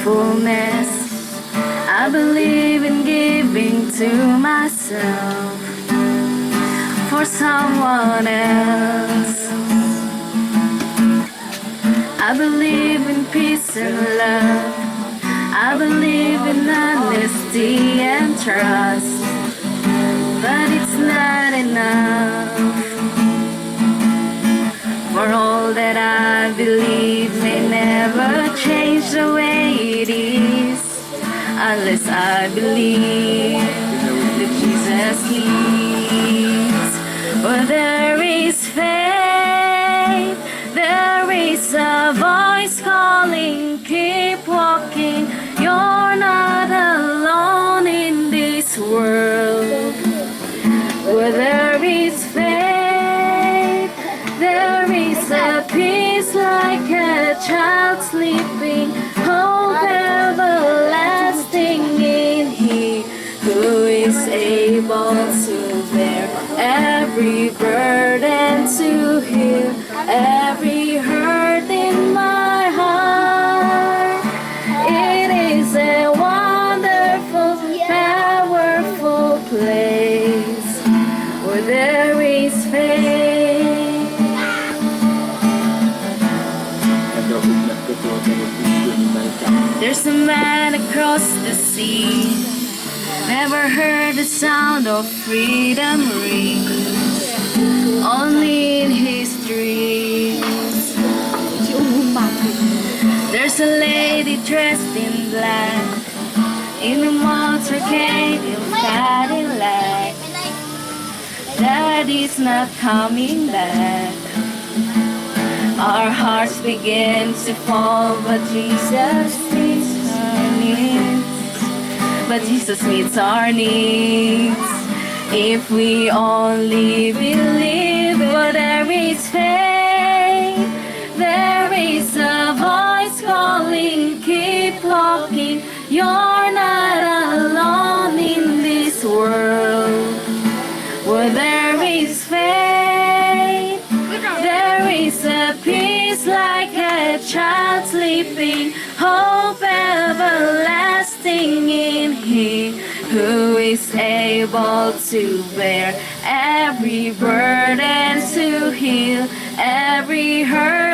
fullness. I believe in giving to myself for someone else. I believe in peace and love. I believe in honesty and trust, but it's not enough. For all that I believe may never change the way it is, unless I believe that Jesus leads. Where there is faith, there is a voice calling, keep walking. You're not alone in this world. Where there is faith, there is a peace like a child sleeping, hope everlasting in He who is able to bear every burden, to heal every hurt in my heart. It is a wonderful, powerful place where there is faith. There's a man across the sea, never heard the sound of freedom ring, only in his dreams. There's a lady dressed in black, in a motorcade in Cadillac. Daddy's not coming back. Our hearts begin to fall, but Jesus meets our needs. But Jesus meets our needs. If we only believe, but there is faith, there is a voice calling, keep walking. You're not alone in this world. Where there is faith, there is a peace like a child sleeping, hope everlasting in He who is able to bear every burden, to heal every hurt